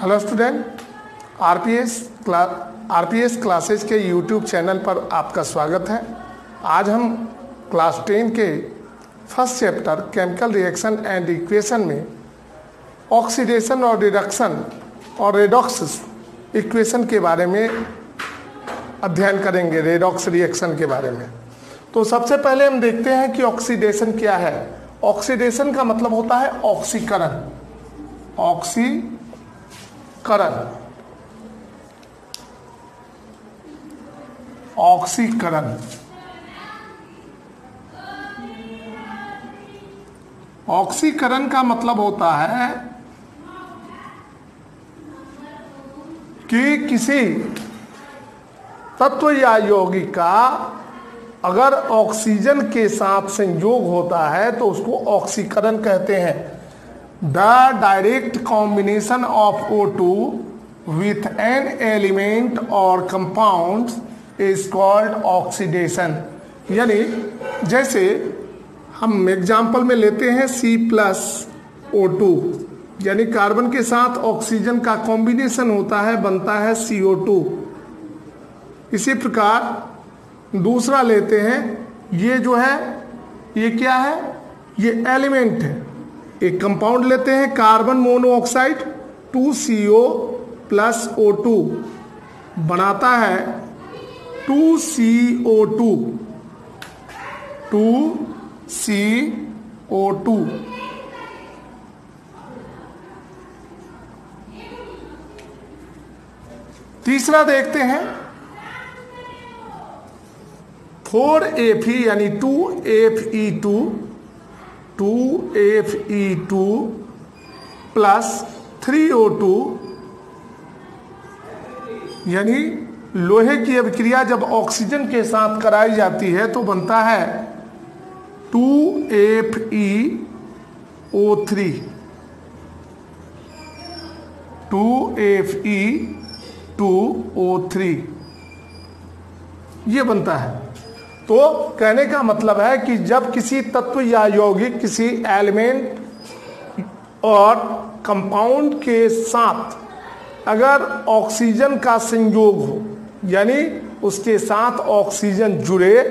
Hello student, RPS classes के YouTube channel पर आपका स्वागत है। आज हम क्लास 10 के first chapter chemical reaction and equation में ऑक्सीडेशन और रिडक्शन और रेडॉक्स इक्वेशन के बारे में अध्ययन करेंगे, रेडॉक्स रिएक्शन के बारे में। तो सबसे पहले हम देखते हैं कि ऑक्सीडेशन क्या है। ऑक्सीडेशन का मतलब होता है ऑक्सीकरण। ऑक्सीकरण का मतलब होता है कि किसी तत्व या यौगिक का अगर ऑक्सीजन के साथ संयोग होता है तो उसको ऑक्सीकरण कहते हैं। The direct combination of O2 with an element or compound is called oxidation। यानी जैसे हम एग्जाम्पल में लेते हैं C+O2, यानी कार्बन के साथ ऑक्सीजन का कॉम्बिनेशन होता है, बनता है CO2। इसी प्रकार दूसरा लेते हैं, ये जो है ये क्या है, ये एलिमेंट है। एक कंपाउंड लेते हैं कार्बन मोनोऑक्साइड 2CO + O2 बनाता है 2CO2। तीसरा देखते हैं 4Fe यानी 2Fe2 + 3O2 यानी लोहे की अभिक्रिया जब ऑक्सीजन के साथ कराई जाती है तो बनता है 2FeO3। 2Fe2O3 ये बनता है। तो कहने का मतलब है कि जब किसी तत्व या यौगिक किसी एलिमेंट और कंपाउंड के साथ अगर ऑक्सीजन का संयोग हो, यानी उसके साथ ऑक्सीजन जुड़े,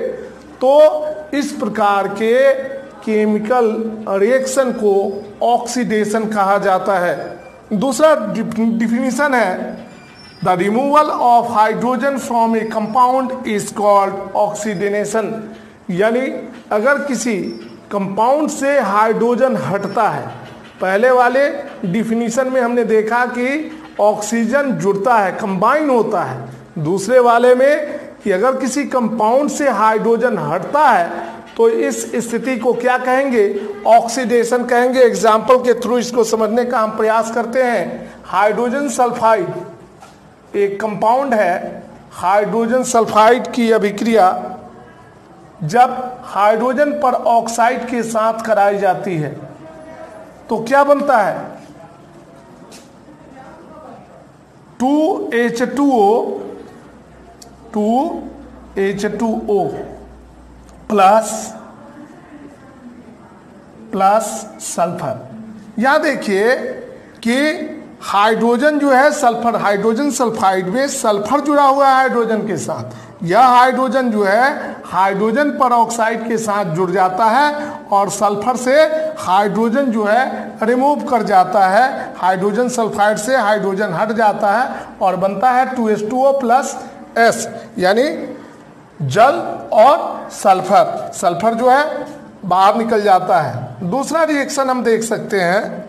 तो इस प्रकार के केमिकल रिएक्शन को ऑक्सीडेशन कहा जाता है। दूसरा डिफिनीशन है the removal of hydrogen from a compound is called oxidation. यानी अगर किसी कंपाउंड से हाइड्रोजन हटता है, पहले वाले डिफिनीशन में हमने देखा कि ऑक्सीजन जुड़ता है, कंबाइन होता है। दूसरे वाले में कि अगर किसी कंपाउंड से हाइड्रोजन हटता है तो इस स्थिति को क्या कहेंगे, ऑक्सीडेशन कहेंगे। एग्जाम्पल के थ्रू इसको समझने का हम प्रयास करते हैं। हाइड्रोजन सल्फाइड एक कंपाउंड है। हाइड्रोजन सल्फाइड की अभिक्रिया जब हाइड्रोजन पर ऑक्साइड के साथ कराई जाती है तो क्या बनता है, 2H2O प्लस सल्फर। यहां देखिए कि हाइड्रोजन जो है सल्फर, हाइड्रोजन सल्फाइड में सल्फर जुड़ा हुआ है हाइड्रोजन के साथ। यह हाइड्रोजन जो है हाइड्रोजन पर ऑक्साइड के साथ जुड़ जाता है और सल्फर से हाइड्रोजन जो है रिमूव कर जाता है। हाइड्रोजन सल्फाइड से हाइड्रोजन हट जाता है और बनता है 2H2O + S, यानी जल और सल्फर। सल्फर जो है बाहर निकल जाता है। दूसरा रिएक्शन हम देख सकते हैं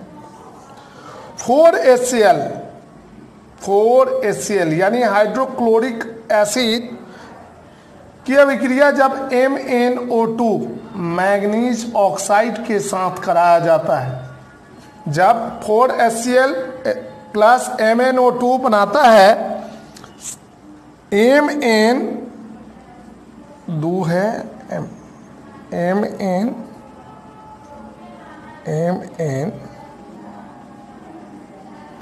4HCl यानी हाइड्रोक्लोरिक एसिड की अभिक्रिया जब MnO2 मैग्नीज ऑक्साइड के साथ कराया जाता है। जब 4HCl + MnO2 बनाता है, Mn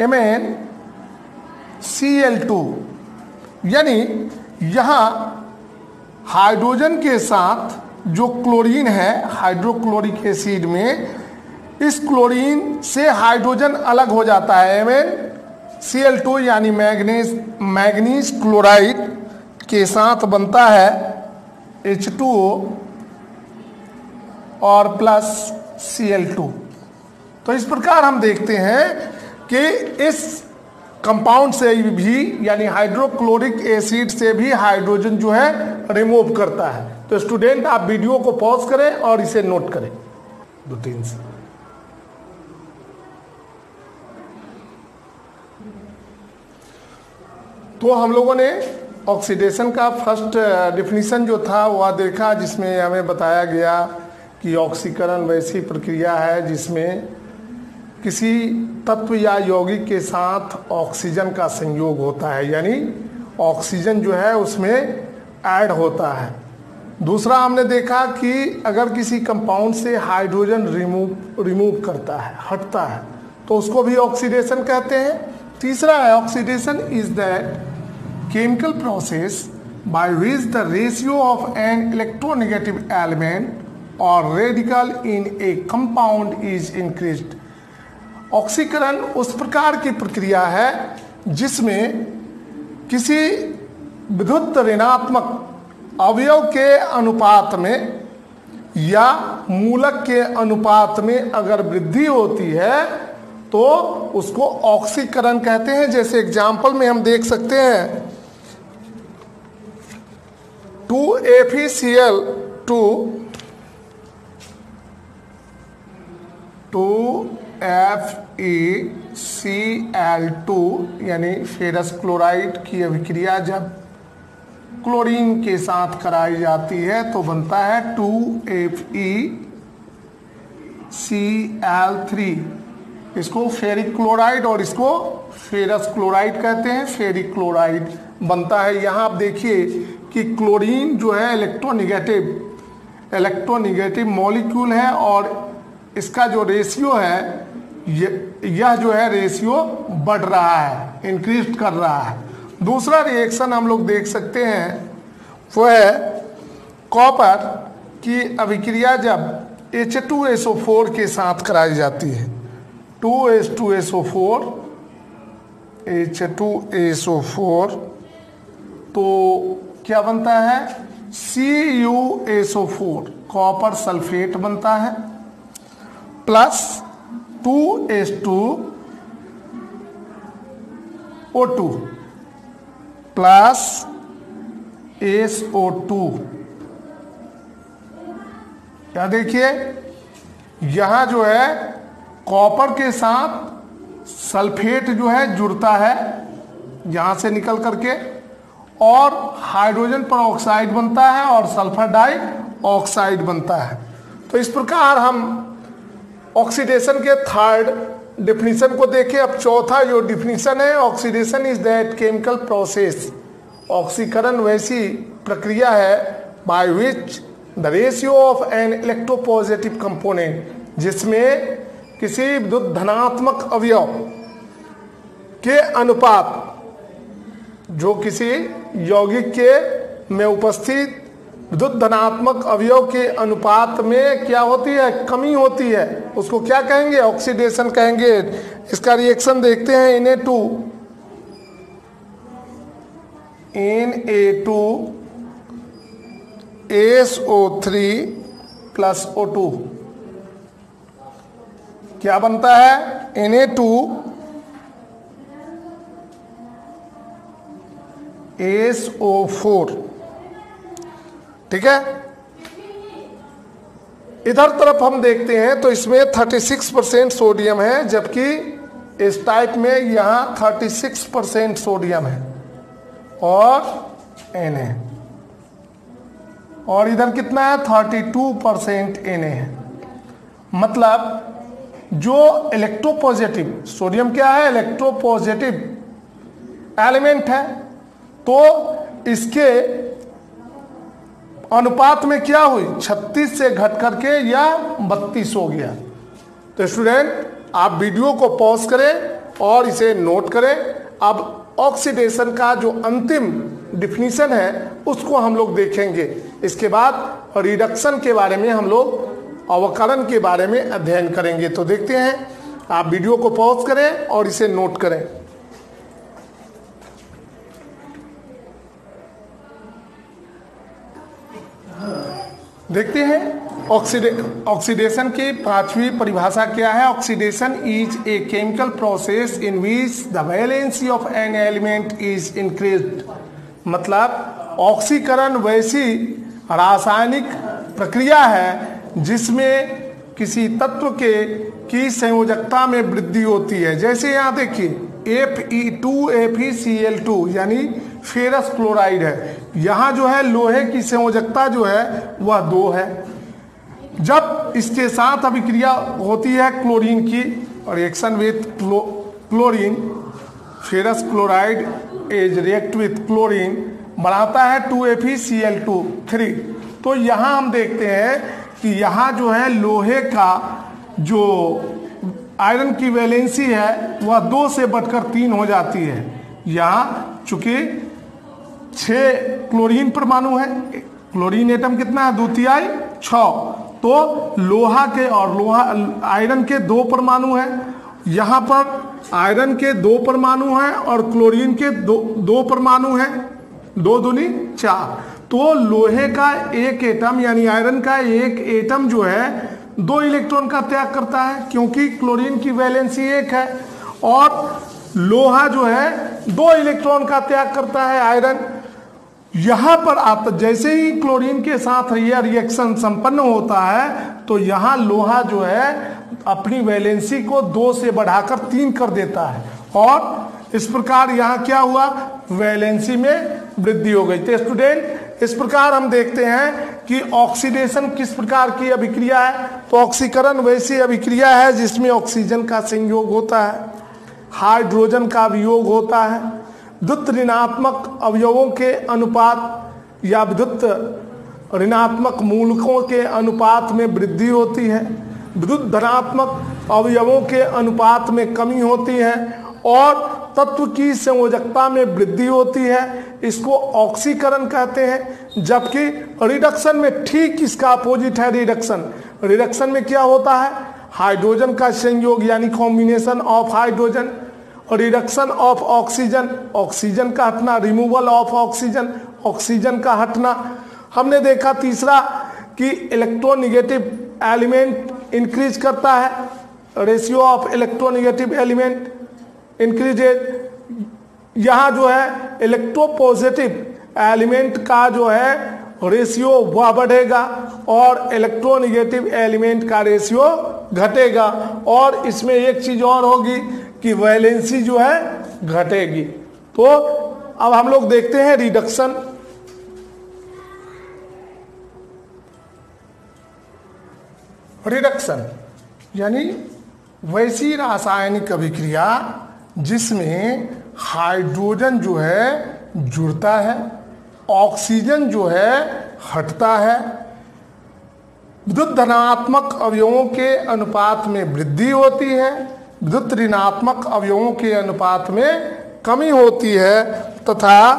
MnCl2 यानी यहां हाइड्रोजन के साथ जो क्लोरीन है हाइड्रोक्लोरिक एसिड में, इस क्लोरीन से हाइड्रोजन अलग हो जाता है Cl2 यानी मैग्नीज क्लोराइड के साथ बनता है H2O और प्लस Cl2। तो इस प्रकार हम देखते हैं कि इस कंपाउंड से भी यानी हाइड्रोक्लोरिक एसिड से भी हाइड्रोजन जो है रिमूव करता है। तो स्टूडेंट आप वीडियो को पॉज करें और इसे नोट करें 2-3 से। तो हम लोगों ने ऑक्सीडेशन का फर्स्ट डिफिनीशन जो था वह देखा, जिसमें हमें बताया गया कि ऑक्सीकरण वैसी प्रक्रिया है जिसमें किसी तत्व या यौगिक के साथ ऑक्सीजन का संयोग होता है, यानी ऑक्सीजन जो है उसमें ऐड होता है। दूसरा हमने देखा कि अगर किसी कंपाउंड से हाइड्रोजन रिमूव करता है, हटता है, तो उसको भी ऑक्सीडेशन कहते हैं। तीसरा है oxidation is that chemical process by which the ratio of an electronegative element और radical in a compound is increased. ऑक्सीकरण उस प्रकार की प्रक्रिया है जिसमें किसी विद्युत ऋणात्मक अवयव के अनुपात में या मूलक के अनुपात में अगर वृद्धि होती है तो उसको ऑक्सीकरण कहते हैं। जैसे एग्जाम्पल में हम देख सकते हैं 2FeCl2 2FeCl2 यानी फेरस क्लोराइड की अभिक्रिया जब क्लोरीन के साथ कराई जाती है तो बनता है 2FeCl3। इसको फेरिक क्लोराइड और इसको फेरस क्लोराइड कहते हैं, फेरिक क्लोराइड बनता है। यहाँ आप देखिए कि क्लोरीन जो है इलेक्ट्रोनिगेटिव मॉलिक्यूल है और इसका जो रेशियो है यह जो है रेशियो बढ़ रहा है, इंक्रीज कर रहा है। दूसरा रिएक्शन हम लोग देख सकते हैं वो है कॉपर की अभिक्रिया जब H2SO4 के साथ कराई जाती है, 2H2SO4 H2SO4 तो क्या बनता है CuSO4 कॉपर सल्फेट बनता है प्लस 2H2O2 प्लस SO2। क्या देखिए यहां जो है कॉपर के साथ सल्फेट जो है जुड़ता है यहां से निकल करके और हाइड्रोजन पर ऑक्साइड बनता है और सल्फर डाइऑक्साइड बनता है। तो इस प्रकार हम ऑक्सीडेशन के थर्ड डिफिनीशन को देखें। अब चौथा जो डिफिनीशन है oxidation is that chemical process, ऑक्सीकरण वैसी प्रक्रिया है by which the ratio of an electropositive component जिसमें किसी विद्युत धनात्मक अवयव के अनुपात जो किसी यौगिक के में उपस्थित विद्युत धनात्मक अवयव के अनुपात में क्या होती है, कमी होती है, उसको क्या कहेंगे, ऑक्सीडेशन कहेंगे। इसका रिएक्शन देखते हैं Na2SO3 प्लस O2 क्या बनता है Na2SO4। ठीक है, इधर तरफ हम देखते हैं तो इसमें 36% सोडियम है जबकि इस टाइप में यहां 36% सोडियम है और Na और इधर कितना है 32% Na है। मतलब जो इलेक्ट्रोपॉजिटिव सोडियम क्या है, इलेक्ट्रोपॉजिटिव एलिमेंट है, तो इसके अनुपात में क्या हुई 36 से घट करके या 32 हो गया। तो स्टूडेंट आप वीडियो को पॉज करें और इसे नोट करें। अब ऑक्सीडेशन का जो अंतिम डिफिनीशन है उसको हम लोग देखेंगे। इसके बाद रिडक्शन के बारे में हम लोग अवकरण के बारे में अध्ययन करेंगे। तो देखते हैं, आप वीडियो को पॉज करें और इसे नोट करें। देखते हैं ऑक्सीडेशन की पांचवी परिभाषा क्या है। Oxidation is a chemical process in which the valency of an element is increased. मतलब ऑक्सीकरण वैसी रासायनिक प्रक्रिया है जिसमें किसी तत्व की संयोजकता में वृद्धि होती है। जैसे यहाँ देखिए Fe2FeCl2 यानी फेरस क्लोराइड है। यहाँ जो है लोहे की संयोजकता जो है वह 2 है। जब इसके साथ अभिक्रिया होती है क्लोरीन की, reaction with chlorine, ferrous chloride is react with chlorine बनाता है 2FeCl2 तो यहाँ हम देखते हैं कि यहाँ जो है लोहे का जो आयरन की वैलेंसी है वह 2 से बढ़कर 3 हो जाती है। यहाँ चूंकि 6 क्लोरीन परमाणु है, क्लोरीन एटम कितना है 2/6, तो लोहा के और आयरन के 2 परमाणु है। यहाँ पर आयरन के 2 परमाणु हैं और क्लोरीन के 2 परमाणु हैं, 2 दूनी 4। तो लोहे का एक एटम यानी आयरन का एक एटम जो है 2 इलेक्ट्रॉन का त्याग करता है, क्योंकि क्लोरीन की वैलेंसी 1 है और लोहा जो है 2 इलेक्ट्रॉन का त्याग करता है आयरन। यहां पर आता जैसे ही क्लोरीन के साथ यह रिएक्शन संपन्न होता है तो यहां लोहा जो है अपनी वैलेंसी को 2 से बढ़ाकर 3 कर देता है और इस प्रकार यहां क्या हुआ, वैलेंसी में वृद्धि हो गई। तो स्टूडेंट इस प्रकार हम देखते हैं कि ऑक्सीडेशन किस प्रकार की अभिक्रिया है। तो ऑक्सीकरण वैसी अभिक्रिया है जिसमें ऑक्सीजन का संयोग होता है, हाइड्रोजन का वियोग होता है, विद्युत ऋणात्मक अवयवों के अनुपात या विद्युत ऋणात्मक मूलकों के अनुपात में वृद्धि होती है, विद्युत धनात्मक अवयवों के अनुपात में कमी होती है और तत्व की संयोजकता में वृद्धि होती है। इसको ऑक्सीकरण कहते हैं। जबकि रिडक्शन में ठीक इसका अपोजिट है रिडक्शन में क्या होता है, हाइड्रोजन का संयोग यानी combination of hydrogen, reduction of oxygen, oxygen का हटना, रिमूवल ऑफ ऑक्सीजन, ऑक्सीजन का हटना। हमने देखा तीसरा कि इलेक्ट्रोनिगेटिव एलिमेंट इंक्रीज करता है, ratio of electronegative element increases. यहाँ जो है इलेक्ट्रोपॉजिटिव एलिमेंट का जो है रेशियो वह बढ़ेगा और इलेक्ट्रोनिगेटिव एलिमेंट का रेशियो घटेगा। और इसमें एक चीज और होगी कि वैलेंसी जो है घटेगी। तो अब हम लोग देखते हैं रिडक्शन। रिडक्शन यानी वैसी रासायनिक अभिक्रिया जिसमें हाइड्रोजन जो है जुड़ता है, ऑक्सीजन जो है हटता है, विद्युत धनात्मक अवयवों के अनुपात में वृद्धि होती है, विद्युत ऋणात्मक अवयवों के अनुपात में कमी होती है तथा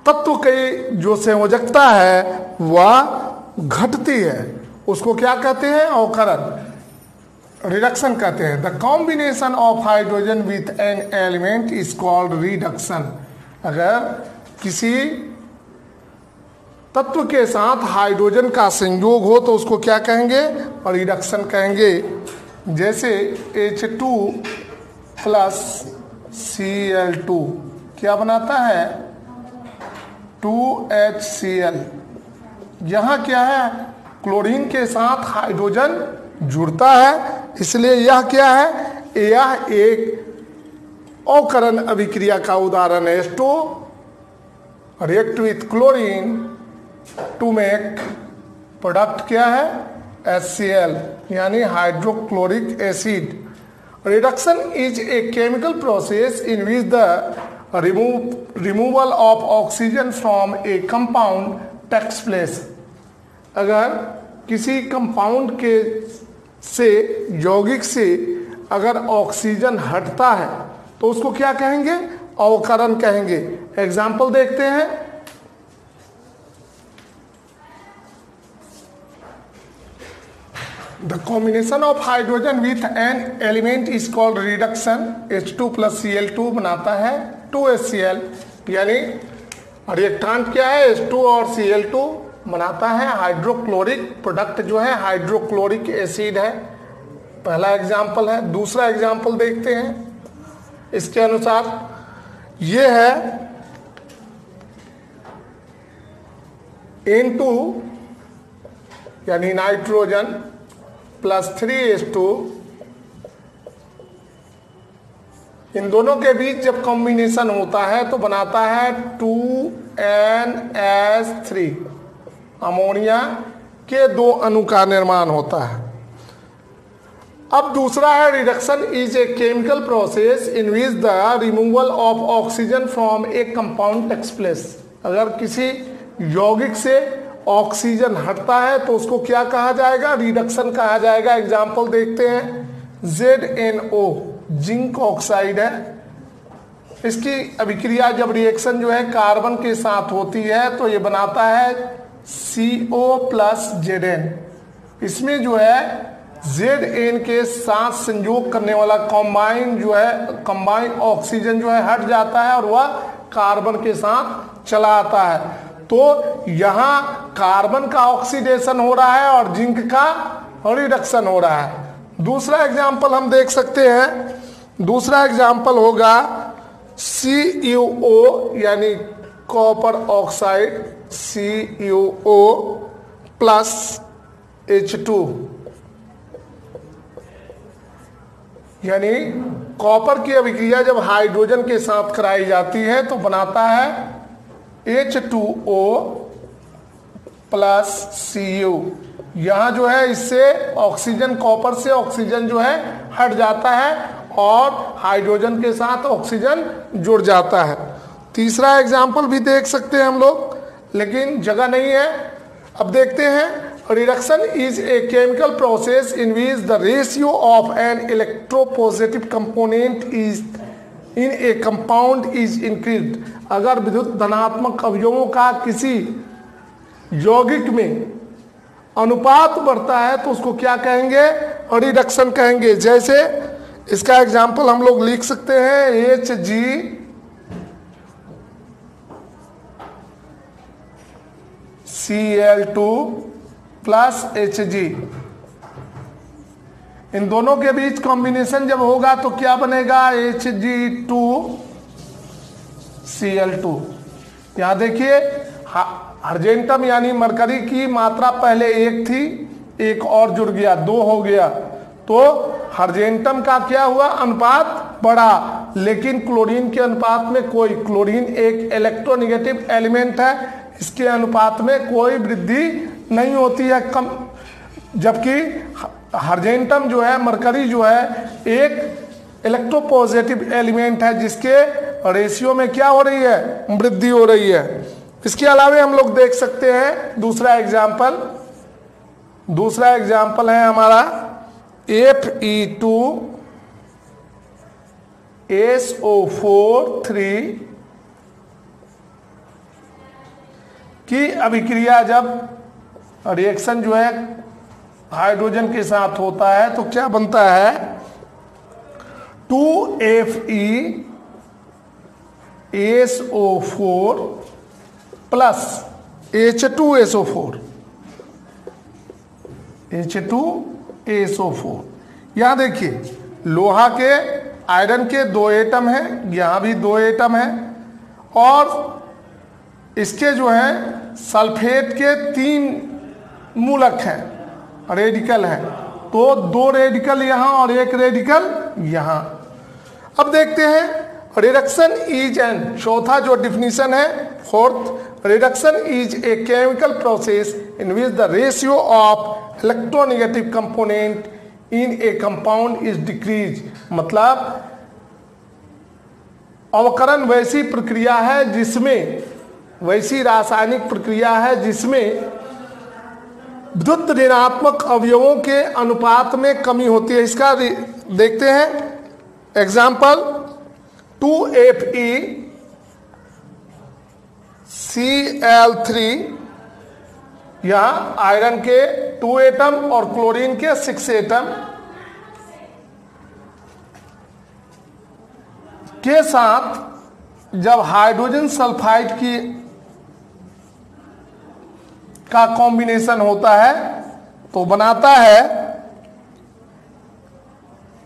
तत्व की जो संयोजकता है वह घटती है। उसको क्या कहते हैं, अवकरण, रिडक्शन कहते हैं। The combination of hydrogen with an element is called reduction. अगर किसी तत्व के साथ हाइड्रोजन का संयोग हो तो उसको क्या कहेंगे, रिडक्शन कहेंगे। जैसे H2 प्लस Cl2 क्या बनाता है, 2HCl। यहाँ क्या है, क्लोरीन के साथ हाइड्रोजन जुड़ता है, इसलिए यह क्या है, यह एक अवकरण अभिक्रिया का उदाहरण है। H2 react with chlorine to make product क्या है, HCl यानी hydrochloric acid. Reduction is a chemical process in which the removal of oxygen from a compound takes place. अगर किसी कंपाउंड के से यौगिक से अगर ऑक्सीजन हटता है तो उसको क्या कहेंगे, अवकरण कहेंगे। एग्जाम्पल देखते हैं। The combination of hydrogen with an element is called reduction। H2 plus Cl2 बनाता है 2HCl, यानी और रिएक्टेंट क्या है, H2 और Cl2 बनाता है हाइड्रोक्लोरिक प्रोडक्ट जो है हाइड्रोक्लोरिक एसिड है। पहला एग्जाम्पल है। दूसरा एग्जाम्पल देखते हैं इसके अनुसार, ये है N2 यानी नाइट्रोजन प्लस 3H2, इन दोनों के बीच जब कॉम्बिनेशन होता है तो बनाता है 2NH3, अमोनिया के 2 अणु का निर्माण होता है। अब दूसरा है reduction is a chemical process in which the removal of oxygen from a compound takes place. अगर किसी यौगिक से ऑक्सीजन हटता है तो उसको क्या कहा जाएगा, रिडक्शन कहा जाएगा। एग्जाम्पल देखते हैं, ZNO जिंक ऑक्साइड है, इसकी अभिक्रिया जब रिएक्शन जो है कार्बन के साथ होती है तो ये बनाता है CO प्लस Zn। इसमें जो है Zn के साथ संयोग करने वाला कंबाइन ऑक्सीजन जो है हट जाता है और वह कार्बन के साथ चला आता है। तो यहां कार्बन का ऑक्सीडेशन हो रहा है और जिंक का रिडक्शन हो रहा है। दूसरा एग्जाम्पल हम देख सकते हैं, दूसरा एग्जाम्पल होगा CuO यानी copper oxide, CuO plus H2 यानी कॉपर की अभिक्रिया जब हाइड्रोजन के साथ कराई जाती है तो बनाता है H2O प्लस Cu। यहाँ जो है इससे ऑक्सीजन, कॉपर से ऑक्सीजन जो है हट जाता है और हाइड्रोजन के साथ ऑक्सीजन जुड़ जाता है। तीसरा एग्जाम्पल भी देख सकते हैं हम लोग, लेकिन जगह नहीं है। अब देखते हैं, reduction is a chemical process in which the ratio of an electropositive component is in a compound is increased. अगर विद्युत धनात्मक अवयवों का किसी यौगिक में अनुपात बढ़ता है तो उसको क्या कहेंगे, रिडक्शन कहेंगे। जैसे इसका एग्जाम्पल हम लोग लिख सकते हैं, HgCl2 प्लस Hg। इन दोनों के बीच कॉम्बिनेशन जब होगा तो क्या बनेगा, Hg2Cl2। यहां देखिए अर्जेंटम यानी मरकरी की मात्रा पहले 1 थी, एक और जुड़ गया, 2 हो गया, तो अर्जेंटम का क्या हुआ, अनुपात बढ़ा। लेकिन क्लोरीन के अनुपात में कोई, क्लोरीन एक इलेक्ट्रोनेगेटिव एलिमेंट है, इसके अनुपात में कोई वृद्धि नहीं होती है, कम। जबकि अर्जेंटम जो है, मरकरी जो है एक इलेक्ट्रोपॉजिटिव एलिमेंट है जिसके रेशियो में क्या हो रही है, वृद्धि हो रही है। इसके अलावा हम लोग देख सकते हैं दूसरा एग्जाम्पल है हमारा Fe2SO4 की अभिक्रिया जब रिएक्शन जो है हाइड्रोजन के साथ होता है तो क्या बनता है, 2FeSO4 प्लस H2SO4। यहां देखिए लोहा के, आयरन के 2 एटम हैं, यहां भी 2 एटम हैं, और इसके जो है सल्फेट के 3 मूलक हैं, रेडिकल हैं। तो 2 रेडिकल यहां और 1 रेडिकल यहां। अब देखते हैं रिडक्शन इज एन, चौथा जो डिफिनीशन है, fourth, reduction is a chemical process in which the ratio of electronegative component in a compound is decrease. मतलब अवकरण वैसी प्रक्रिया है जिसमें, वैसी रासायनिक प्रक्रिया है जिसमें विद्युत ऋणात्मक अवयवों के अनुपात में कमी होती है। इसका देखते हैं एग्जाम्पल, 2FeCl3, यहां आयरन के 2 एटम और क्लोरीन के 6 एटम के साथ जब हाइड्रोजन सल्फाइड की का कॉम्बिनेशन होता है तो बनाता है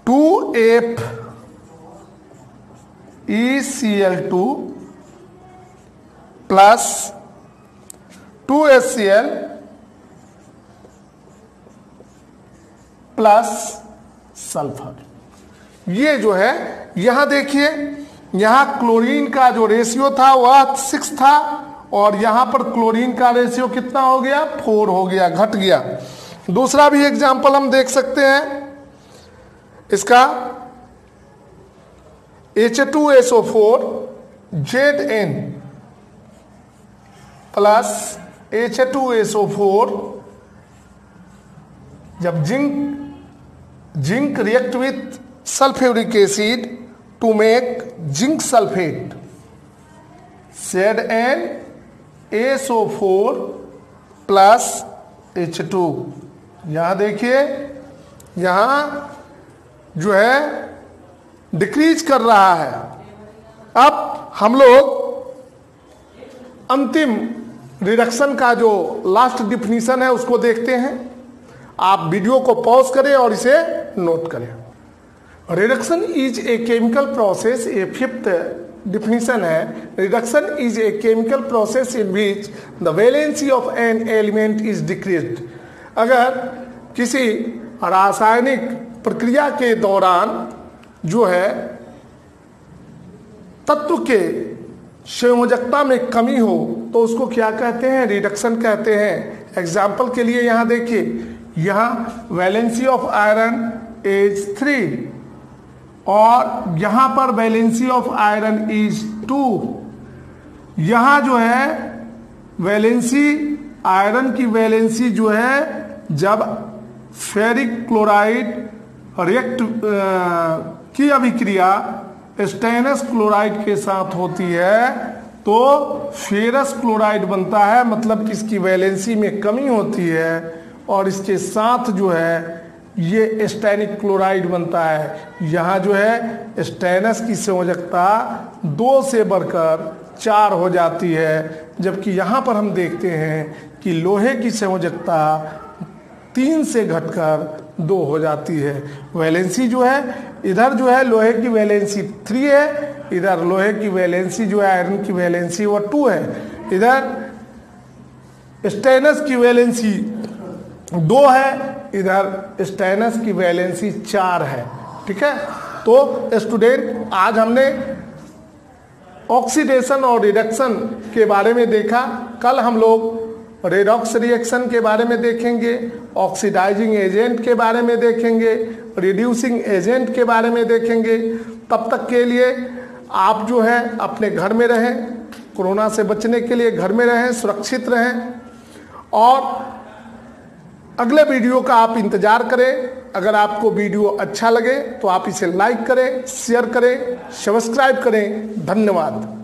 2FeCl2 plus 2HCl plus sulphur. ये जो है यहां देखिए, यहां क्लोरीन का जो रेशियो था वह 6 था और यहां पर क्लोरीन का रेशियो कितना हो गया, 4 हो गया, घट गया। दूसरा भी एग्जाम्पल हम देख सकते हैं इसका, H2SO4 Zn प्लस H2SO4, जब zinc react with sulphuric acid to make zinc sulphate, ZnSO4 plus H2। यहां देखिए, यहां जो है डिक्रीज कर रहा है। अब हम लोग अंतिम रिडक्शन का जो लास्ट डिफिनीशन है उसको देखते हैं। आप वीडियो को पॉज करें और इसे नोट करें। Reduction is a chemical process, a fifth definition है, reduction is a chemical process in which the valency of an element is decreased. अगर किसी रासायनिक प्रक्रिया के दौरान जो है तत्व के संयोजकता में कमी हो तो उसको क्या कहते हैं, रिडक्शन कहते हैं। एग्जाम्पल के लिए यहां देखिए, यहां वैलेंसी ऑफ आयरन इज 3 और यहां पर वैलेंसी ऑफ आयरन इज 2। यहां जो है वैलेंसी, आयरन की वैलेंसी जो है जब फेरिक क्लोराइड रिएक्ट की अभिक्रिया स्टेनस क्लोराइड के साथ होती है तो फेरस क्लोराइड बनता है, मतलब इसकी वैलेंसी में कमी होती है और इसके साथ जो है ये स्टेनिक क्लोराइड बनता है। यहाँ जो है स्टेनस की संयोजकता 2 से बढ़कर 4 हो जाती है, जबकि यहाँ पर हम देखते हैं कि लोहे की संयोजकता 3 से घटकर 2 हो जाती है। वैलेंसी जो है इधर जो है लोहे की वैलेंसी 3 है, इधर लोहे की वैलेंसी जो है आयरन की वैलेंसी वो 2 है, इधर स्टेनस की वैलेंसी 2 है, इधर स्टेनस की वैलेंसी 4 है। ठीक है, तो स्टूडेंट आज हमने ऑक्सीडेशन और रिडक्शन के बारे में देखा। कल हम लोग रेडॉक्स रिएक्शन के बारे में देखेंगे, ऑक्सीडाइजिंग एजेंट के बारे में देखेंगे, रिड्यूसिंग एजेंट के बारे में देखेंगे। तब तक के लिए आप जो है अपने घर में रहें, कोरोना से बचने के लिए घर में रहें, सुरक्षित रहें और अगले वीडियो का आप इंतजार करें। अगर आपको वीडियो अच्छा लगे तो आप इसे लाइक करें, शेयर करें, सब्सक्राइब करें। धन्यवाद।